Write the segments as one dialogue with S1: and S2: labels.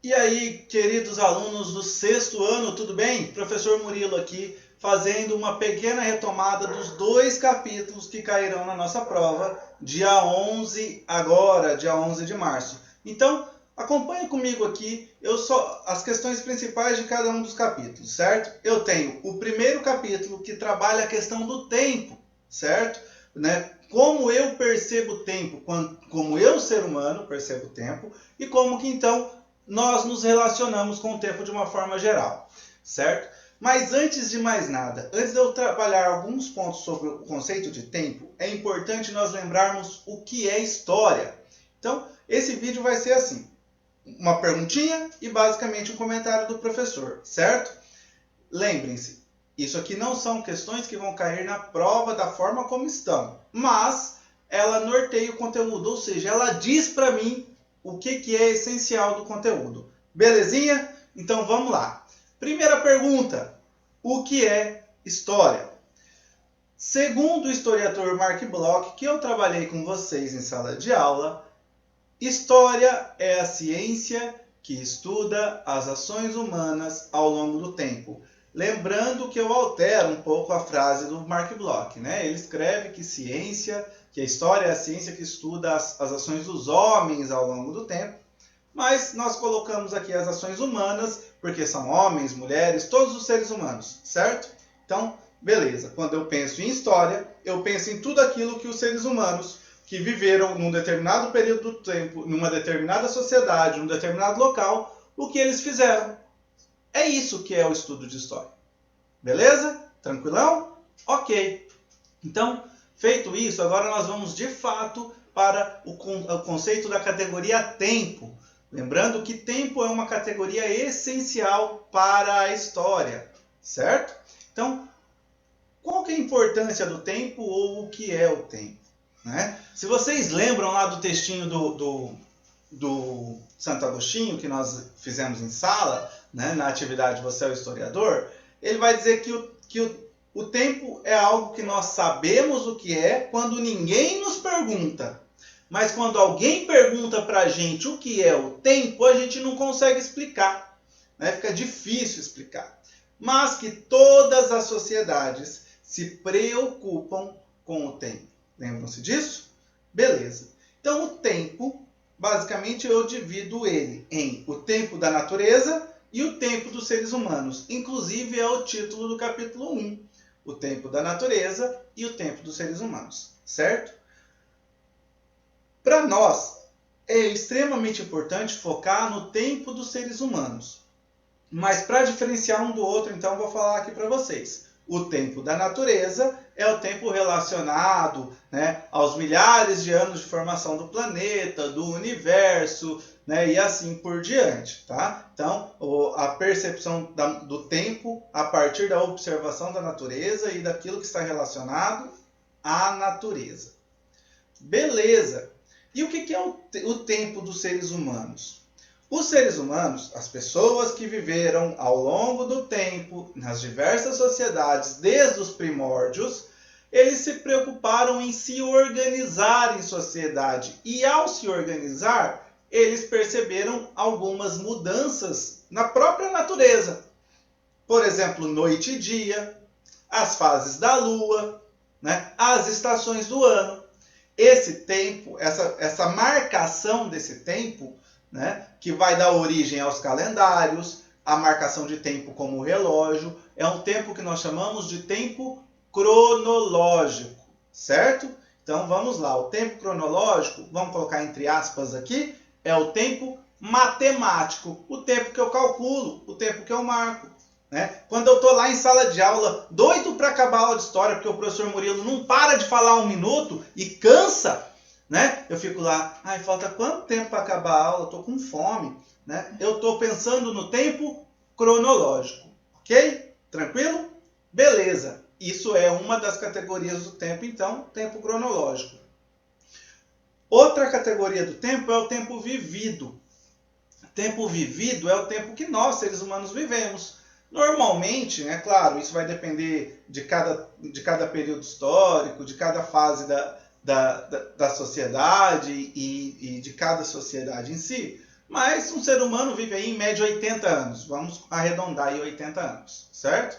S1: E aí, queridos alunos do sexto ano, tudo bem? Professor Murilo aqui, fazendo uma pequena retomada dos 2 capítulos que cairão na nossa prova, dia 11 agora, dia 11 de março. Então, acompanhe comigo aqui, as questões principais de cada um dos capítulos, certo? Eu tenho o primeiro capítulo que trabalha a questão do tempo, certo? Como eu percebo o tempo, como eu, ser humano, percebo o tempo, e como que então nós nos relacionamos com o tempo de uma forma geral, certo? Mas antes de mais nada, antes de eu trabalhar alguns pontos sobre o conceito de tempo, é importante nós lembrarmos o que é história. Então, esse vídeo vai ser assim, uma perguntinha e basicamente um comentário do professor, certo? Lembrem-se, isso aqui não são questões que vão cair na prova da forma como estão, mas ela norteia o conteúdo, ou seja, ela diz para mim o que é essencial do conteúdo. Belezinha? Então vamos lá. Primeira pergunta: o que é história? Segundo o historiador Mark Bloch, que eu trabalhei com vocês em sala de aula, história é a ciência que estuda as ações humanas ao longo do tempo. Lembrando que eu altero um pouco a frase do Mark Bloch, né? Ele escreve que a história é a ciência que estuda as ações dos homens ao longo do tempo, mas nós colocamos aqui as ações humanas, porque são homens, mulheres, todos os seres humanos, certo? Então, beleza. Quando eu penso em história, eu penso em tudo aquilo que os seres humanos que viveram num determinado período do tempo, numa determinada sociedade, num determinado local, o que eles fizeram. É isso que é o estudo de história. Beleza? Tranquilão? Ok. Então, feito isso, agora nós vamos de fato para o conceito da categoria tempo. Lembrando que tempo é uma categoria essencial para a história, certo? Então, qual que é a importância do tempo ou o que é o tempo? Né? Se vocês lembram lá do textinho do Santo Agostinho, que nós fizemos em sala, né, na atividade Você é o Historiador, ele vai dizer que o tempo é algo que nós sabemos o que é quando ninguém nos pergunta. Mas quando alguém pergunta para a gente o que é o tempo, a gente não consegue explicar. Né? Fica difícil explicar. Mas que todas as sociedades se preocupam com o tempo. Lembram-se disso? Beleza. Então, o tempo, basicamente, eu divido ele em o tempo da natureza e o tempo dos seres humanos. Inclusive, é o título do capítulo 1. O tempo da natureza e o tempo dos seres humanos. Certo? Para nós, é extremamente importante focar no tempo dos seres humanos. Mas para diferenciar um do outro, então, eu vou falar aqui para vocês. O tempo da natureza é o tempo relacionado, né, aos milhares de anos de formação do planeta, do universo, né, e assim por diante. Tá? Então, a percepção do tempo a partir da observação da natureza e daquilo que está relacionado à natureza. Beleza! E o que é o tempo dos seres humanos? Os seres humanos, as pessoas que viveram ao longo do tempo, nas diversas sociedades, desde os primórdios, eles se preocuparam em se organizar em sociedade. E ao se organizar, eles perceberam algumas mudanças na própria natureza. Por exemplo, noite e dia, as fases da lua, né? As estações do ano. Esse tempo, essa marcação desse tempo, né, que vai dar origem aos calendários, a marcação de tempo como relógio, é um tempo que nós chamamos de tempo cronológico, certo? Então vamos lá, o tempo cronológico, vamos colocar entre aspas aqui, é o tempo matemático, o tempo que eu calculo, o tempo que eu marco. Né? Quando eu estou lá em sala de aula, doido para acabar a aula de história, porque o professor Murilo não para de falar 1 minuto e cansa, né? Eu fico lá, falta quanto tempo para acabar a aula? Estou com fome. Né? Eu estou pensando no tempo cronológico, ok? Tranquilo? Beleza. Isso é uma das categorias do tempo, então, tempo cronológico. Outra categoria do tempo é o tempo vivido. Tempo vivido é o tempo que nós, seres humanos, vivemos. Normalmente, né, claro, isso vai depender de cada período histórico, de cada fase da sociedade e de cada sociedade em si, Mas um ser humano vive aí em média 80 anos. Vamos arredondar aí 80 anos, certo?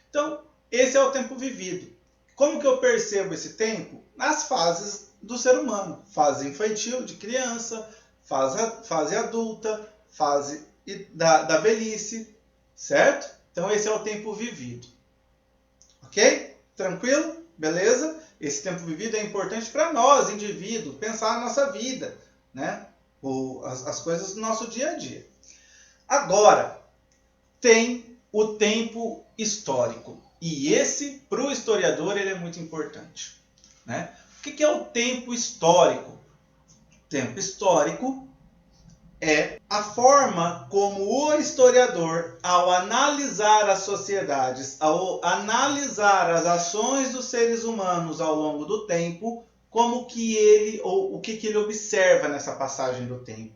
S1: Então, esse é o tempo vivido. Como que eu percebo esse tempo? Nas fases do ser humano. Fase infantil, de criança, fase adulta, fase da velhice, certo? Então, esse é o tempo vivido. Ok? Tranquilo? Beleza? Esse tempo vivido é importante para nós, indivíduo, pensar na nossa vida, né? As coisas do nosso dia a dia. Agora, tem o tempo histórico. E esse, para o historiador, ele é muito importante, né? O que é o tempo histórico? O tempo histórico é a forma como o historiador, ao analisar as sociedades, ao analisar as ações dos seres humanos ao longo do tempo, como que ele, ou o que ele observa nessa passagem do tempo.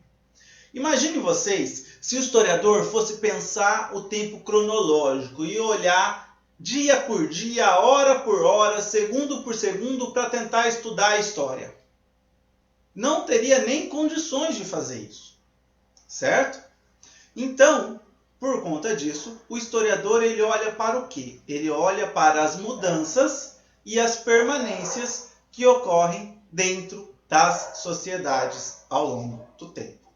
S1: Imagine vocês se o historiador fosse pensar o tempo cronológico e olhar dia por dia, hora por hora, segundo por segundo para tentar estudar a história. Não teria nem condições de fazer isso. Certo? Então, por conta disso, o historiador ele olha para o quê? Ele olha para as mudanças e as permanências que ocorrem dentro das sociedades ao longo do tempo.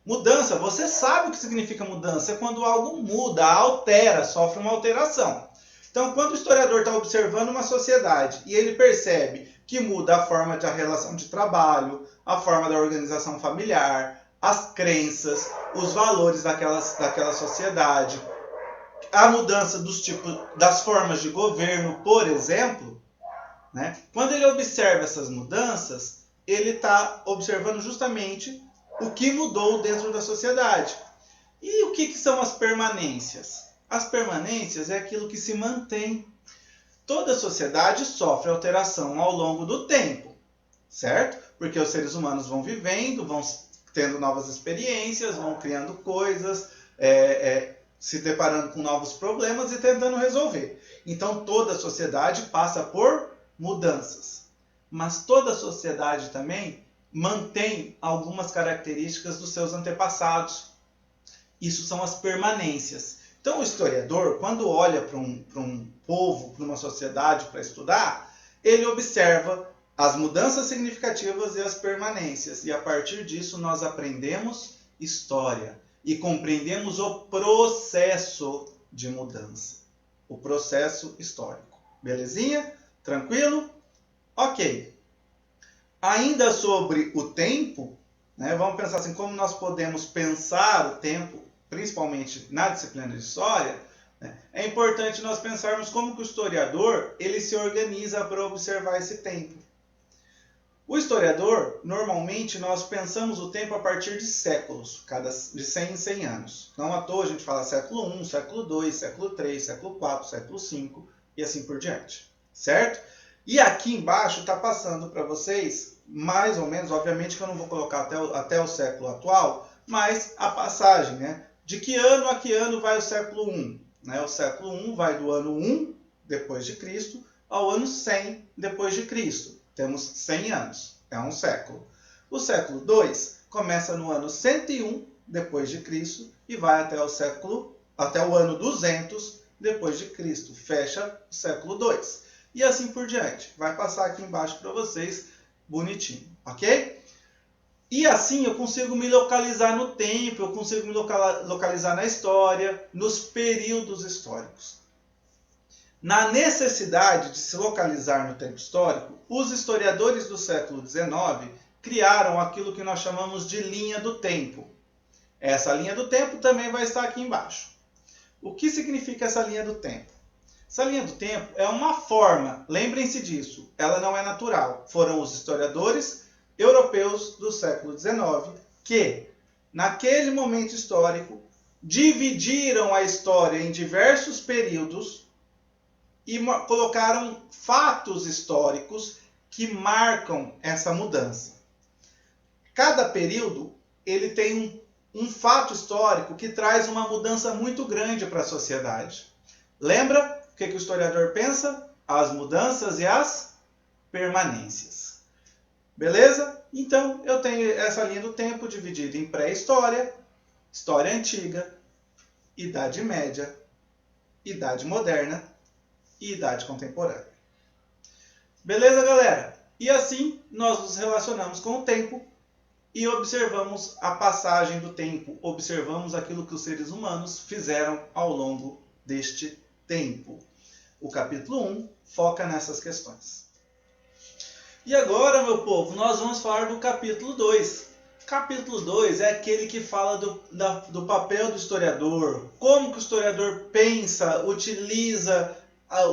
S1: Mudança, você sabe o que significa mudança? É quando algo muda, altera, sofre uma alteração. Então, quando o historiador está observando uma sociedade e ele percebe que muda a forma da relação de trabalho, a forma da organização familiar, as crenças, os valores daquela sociedade, a mudança dos tipos, das formas de governo, por exemplo, né? Quando ele observa essas mudanças, ele está observando justamente o que mudou dentro da sociedade. E o que são as permanências? As permanências é aquilo que se mantém. Toda sociedade sofre alteração ao longo do tempo, certo? Porque os seres humanos vão vivendo, vão tendo novas experiências, vão criando coisas, se deparando com novos problemas e tentando resolver. Então toda a sociedade passa por mudanças. Mas toda a sociedade também mantém algumas características dos seus antepassados. Isso são as permanências. Então o historiador, quando olha para um povo, para uma sociedade para estudar, ele observa as mudanças significativas e as permanências. E a partir disso nós aprendemos história e compreendemos o processo de mudança. O processo histórico. Belezinha? Tranquilo? Ok. Ainda sobre o tempo, né, vamos pensar assim, como nós podemos pensar o tempo, principalmente na disciplina de história, né, é importante nós pensarmos como que o historiador ele se organiza para observar esse tempo. O historiador, normalmente, nós pensamos o tempo a partir de séculos, de 100 em 100 anos. Não à toa a gente fala século I, século II, século III, século IV, século V e assim por diante, certo? E aqui embaixo está passando para vocês, mais ou menos, obviamente que eu não vou colocar até o século atual, mas a passagem, né? De que ano a que ano vai o século I? Né? O século I vai do ano 1 depois de Cristo ao ano 100 depois de Cristo. Temos 100 anos, é um século. O século II começa no ano 101 depois de Cristo e vai até o ano 200 depois de Cristo. Fecha o século II. E assim por diante. Vai passar aqui embaixo para vocês bonitinho, ok? E assim eu consigo me localizar no tempo, eu consigo me localizar na história, nos períodos históricos. Na necessidade de se localizar no tempo histórico, os historiadores do século XIX criaram aquilo que nós chamamos de linha do tempo. Essa linha do tempo também vai estar aqui embaixo. O que significa essa linha do tempo? Essa linha do tempo é uma forma, lembrem-se disso, ela não é natural. Foram os historiadores europeus do século XIX que, naquele momento histórico, dividiram a história em diversos períodos e colocaram fatos históricos que marcam essa mudança. Cada período ele tem um fato histórico que traz uma mudança muito grande para a sociedade. Lembra o que o historiador pensa? As mudanças e as permanências. Beleza? Então, eu tenho essa linha do tempo dividida em pré-história, história antiga, Idade Média, Idade Moderna e Idade Contemporânea. Beleza, galera? E assim, nós nos relacionamos com o tempo e observamos a passagem do tempo, observamos aquilo que os seres humanos fizeram ao longo deste tempo. O capítulo 1 foca nessas questões. E agora, meu povo, nós vamos falar do capítulo 2. Capítulo 2 é aquele que fala do papel do historiador, como que o historiador pensa, utiliza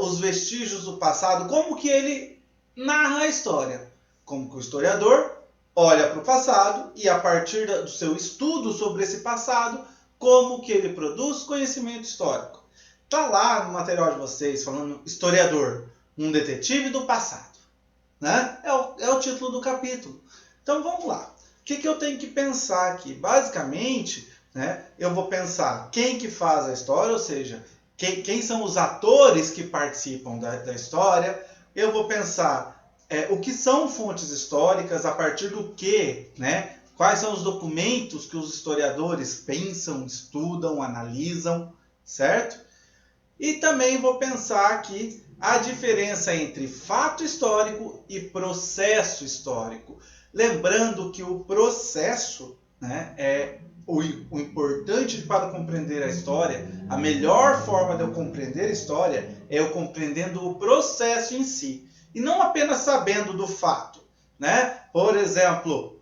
S1: os vestígios do passado, como que ele narra a história, como que o historiador olha para o passado e, a partir do seu estudo sobre esse passado, como que ele produz conhecimento histórico. Está lá no material de vocês falando historiador, um detetive do passado. Né? É o título do capítulo. Então vamos lá. O que eu tenho que pensar aqui? Basicamente, né, eu vou pensar quem que faz a história, ou seja, quem são os atores que participam da história. Eu vou pensar o que são fontes históricas, a partir do que, né? Quais são os documentos que os historiadores pensam, estudam, analisam, certo? E também vou pensar aqui a diferença entre fato histórico e processo histórico. Lembrando que o processo, né, é o importante para compreender a história. A melhor forma de eu compreender a história é eu compreendendo o processo em si. E não apenas sabendo do fato. Né? Por exemplo,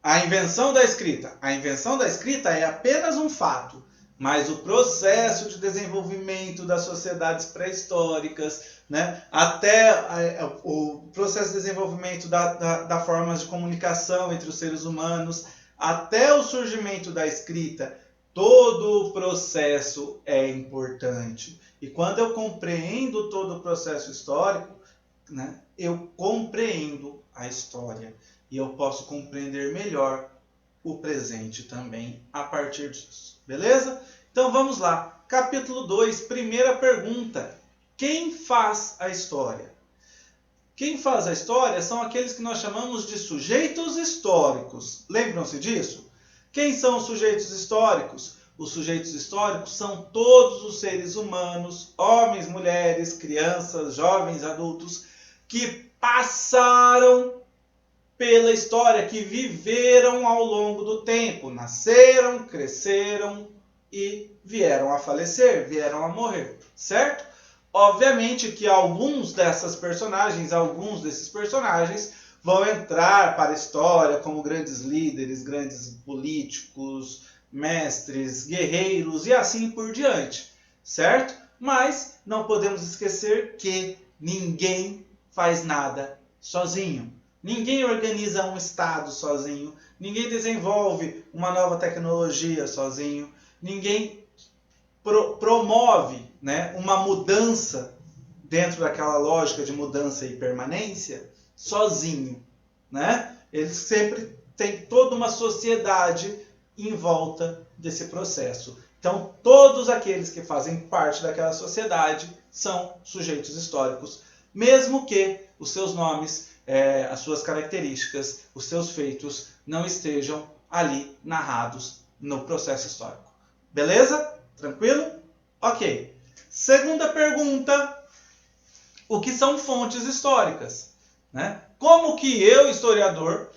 S1: a invenção da escrita. A invenção da escrita é apenas um fato. Mas o processo de desenvolvimento das sociedades pré-históricas, né, até o processo de desenvolvimento da formas de comunicação entre os seres humanos, até o surgimento da escrita, todo o processo é importante. E quando eu compreendo todo o processo histórico, né, eu compreendo a história. E eu posso compreender melhor o presente também a partir disso. Beleza? Então vamos lá. Capítulo 2, primeira pergunta. Quem faz a história? Quem faz a história são aqueles que nós chamamos de sujeitos históricos. Lembram-se disso? Quem são os sujeitos históricos? Os sujeitos históricos são todos os seres humanos, homens, mulheres, crianças, jovens, adultos, que passaram pela história, que viveram ao longo do tempo, nasceram, cresceram e vieram a falecer, vieram a morrer, certo? Obviamente que alguns desses personagens vão entrar para a história como grandes líderes, grandes políticos, mestres, guerreiros e assim por diante, certo? Mas não podemos esquecer que ninguém faz nada sozinho. Ninguém organiza um estado sozinho, ninguém desenvolve uma nova tecnologia sozinho, ninguém promove, né, uma mudança dentro daquela lógica de mudança e permanência sozinho. Né? Ele sempre tem toda uma sociedade em volta desse processo. Então, todos aqueles que fazem parte daquela sociedade são sujeitos históricos, mesmo que os seus nomes, as suas características, os seus feitos não estejam ali narrados no processo histórico. Beleza? Tranquilo? Ok. Segunda pergunta. O que são fontes históricas? Né? Como que eu, historiador,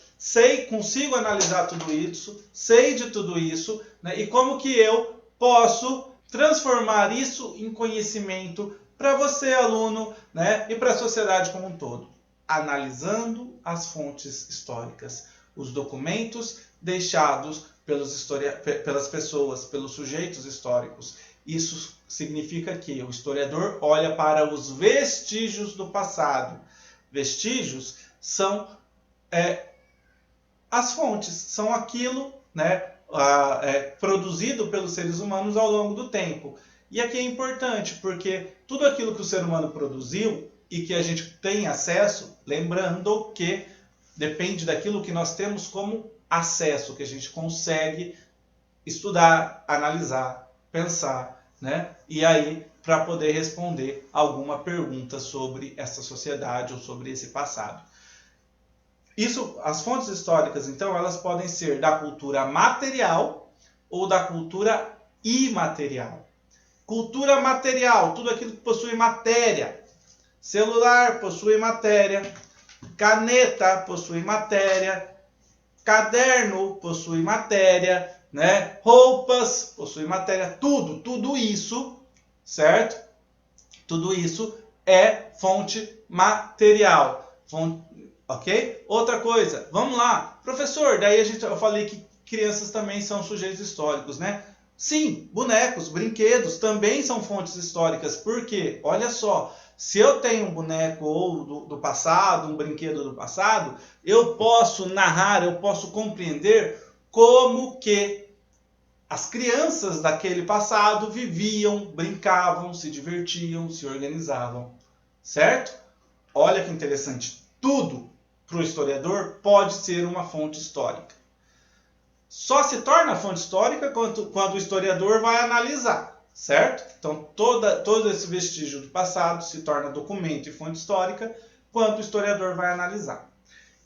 S1: consigo analisar tudo isso, sei de tudo isso, né? E como que eu posso transformar isso em conhecimento para você, aluno, né? E para a sociedade como um todo? Analisando as fontes históricas, os documentos deixados pelas pessoas, pelos sujeitos históricos. Isso significa que o historiador olha para os vestígios do passado. Vestígios são as fontes, são aquilo, né, produzido pelos seres humanos ao longo do tempo. E aqui é importante, porque tudo aquilo que o ser humano produziu e que a gente tem acesso, lembrando que depende daquilo que nós temos como acesso, que a gente consegue estudar, analisar, pensar, né? E aí, para poder responder alguma pergunta sobre essa sociedade ou sobre esse passado. as fontes históricas, então, elas podem ser da cultura material ou da cultura imaterial. Cultura material, tudo aquilo que possui matéria. Celular possui matéria, caneta possui matéria, caderno possui matéria, né? Roupas possui matéria, tudo isso, certo? Tudo isso é fonte material, ok? Outra coisa, vamos lá, professor, daí eu falei que crianças também são sujeitos históricos, né? Sim, bonecos, brinquedos também são fontes históricas, porque, olha só, se eu tenho um boneco ou do passado, um brinquedo do passado, eu posso narrar, eu posso compreender como que as crianças daquele passado viviam, brincavam, se divertiam, se organizavam, certo? Olha que interessante, tudo para o historiador pode ser uma fonte histórica. Só se torna fonte histórica quando o historiador vai analisar, certo? Então, todo esse vestígio do passado se torna documento e fonte histórica quando o historiador vai analisar.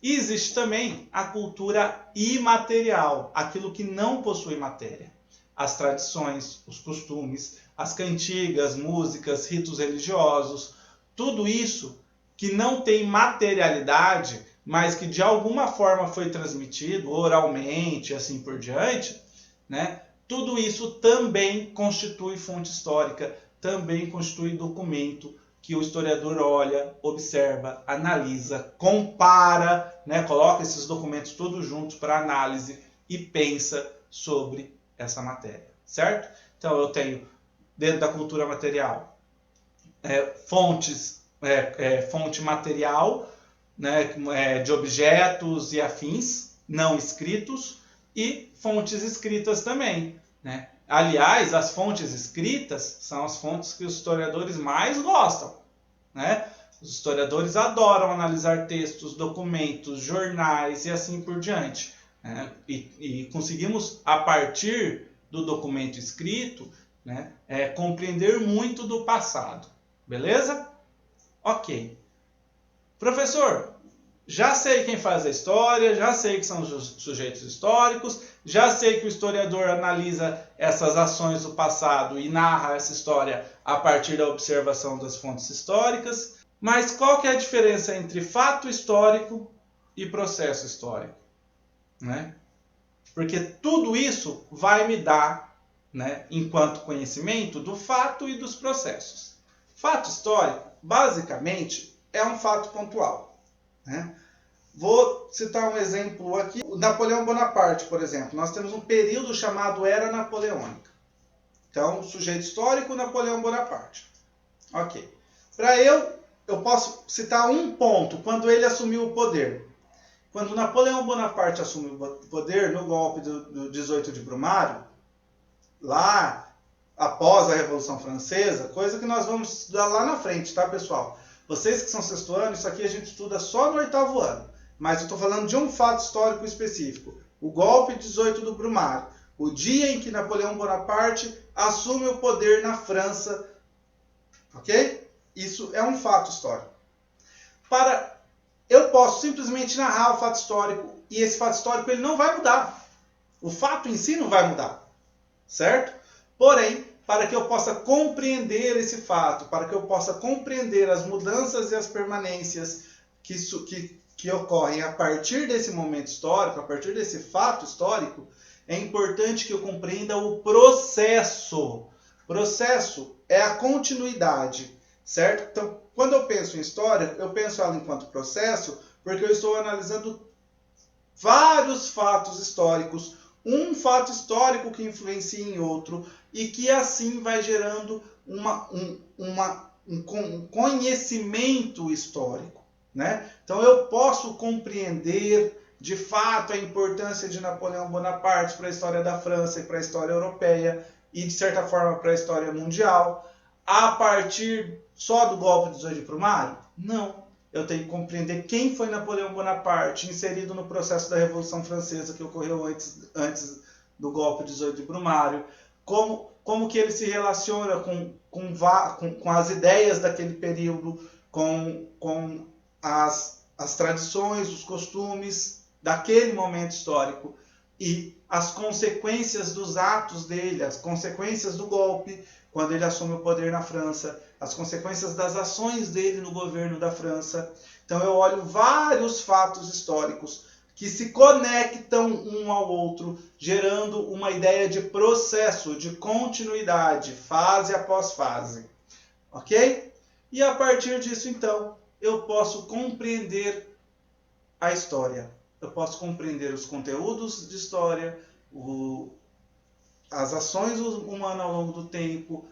S1: E existe também a cultura imaterial, aquilo que não possui matéria. As tradições, os costumes, as cantigas, músicas, ritos religiosos, tudo isso que não tem materialidade, mas que de alguma forma foi transmitido oralmente, assim por diante, né? Tudo isso também constitui fonte histórica, também constitui documento que o historiador olha, observa, analisa, compara, né? Coloca esses documentos todos juntos para análise e pensa sobre essa matéria, certo? Então eu tenho, dentro da cultura material, fonte material, né, de objetos e afins não escritos, e fontes escritas também, né? Aliás, as fontes escritas são as fontes que os historiadores mais gostam, né? Os historiadores adoram analisar textos, documentos, jornais e assim por diante, né? E conseguimos, a partir do documento escrito, né, compreender muito do passado. Beleza? Ok. Professor, já sei quem faz a história, já sei que são os sujeitos históricos, já sei que o historiador analisa essas ações do passado e narra essa história a partir da observação das fontes históricas, mas qual que é a diferença entre fato histórico e processo histórico? Né? Porque tudo isso vai me dar, né, enquanto conhecimento do fato e dos processos. Fato histórico, basicamente, é um fato pontual, né? Vou citar um exemplo aqui. O Napoleão Bonaparte, por exemplo. Nós temos um período chamado Era Napoleônica. Então, sujeito histórico, Napoleão Bonaparte. Ok. Para eu posso citar um ponto, quando ele assumiu o poder. Quando Napoleão Bonaparte assumiu o poder, no golpe do 18 de Brumário, lá após a Revolução Francesa, coisa que nós vamos estudar lá na frente, tá, pessoal? Vocês que são sexto ano, isso aqui a gente estuda só no oitavo ano. Mas eu estou falando de um fato histórico específico. O golpe 18 do Brumário. O dia em que Napoleão Bonaparte assume o poder na França. Ok? Isso é um fato histórico. Eu posso simplesmente narrar o fato histórico. E esse fato histórico ele não vai mudar. O fato em si não vai mudar. Certo? Porém, para que eu possa compreender esse fato, para que eu possa compreender as mudanças e as permanências que ocorrem a partir desse momento histórico, a partir desse fato histórico, é importante que eu compreenda o processo. Processo é a continuidade, certo? Então, quando eu penso em história, eu penso ela enquanto processo, porque eu estou analisando vários fatos históricos, um fato histórico que influencia em outro, e que assim vai gerando um conhecimento histórico, né? Então eu posso compreender de fato a importância de Napoleão Bonaparte para a história da França e para a história europeia e de certa forma para a história mundial a partir só do golpe de 18 de Brumário? Não. Eu tenho que compreender quem foi Napoleão Bonaparte inserido no processo da Revolução Francesa que ocorreu antes do golpe de 18 de Brumário, como que ele se relaciona com as ideias daquele período, com as as tradições, os costumes daquele momento histórico e as consequências dos atos dele, as consequências do golpe, quando ele assume o poder na França, as consequências das ações dele no governo da França. Então eu olho vários fatos históricos que se conectam um ao outro, gerando uma ideia de processo, de continuidade, fase após fase. Ok? E a partir disso, então, eu posso compreender a história. Eu posso compreender os conteúdos de história, as ações humanas ao longo do tempo,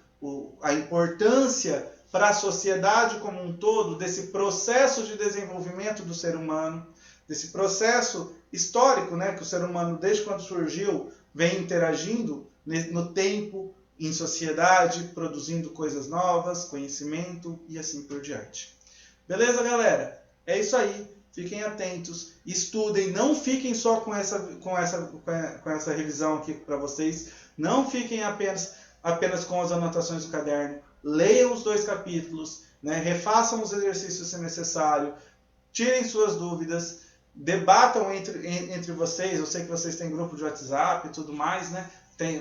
S1: a importância para a sociedade como um todo desse processo de desenvolvimento do ser humano, desse processo histórico, né, que o ser humano, desde quando surgiu, vem interagindo no tempo, em sociedade, produzindo coisas novas, conhecimento e assim por diante. Beleza, galera? É isso aí. Fiquem atentos, estudem, não fiquem só com essa revisão aqui para vocês, não fiquem apenas com as anotações do caderno, leiam os 2 capítulos, né? Refaçam os exercícios se necessário, tirem suas dúvidas, debatam entre vocês. Eu sei que vocês têm grupo de WhatsApp e tudo mais, né?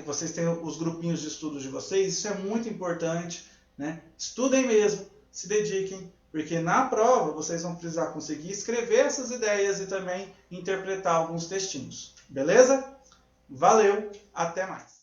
S1: Vocês têm os grupinhos de estudos de vocês, isso é muito importante, né? Estudem mesmo, se dediquem, porque na prova vocês vão precisar conseguir escrever essas ideias e também interpretar alguns textinhos. Beleza? Valeu, até mais!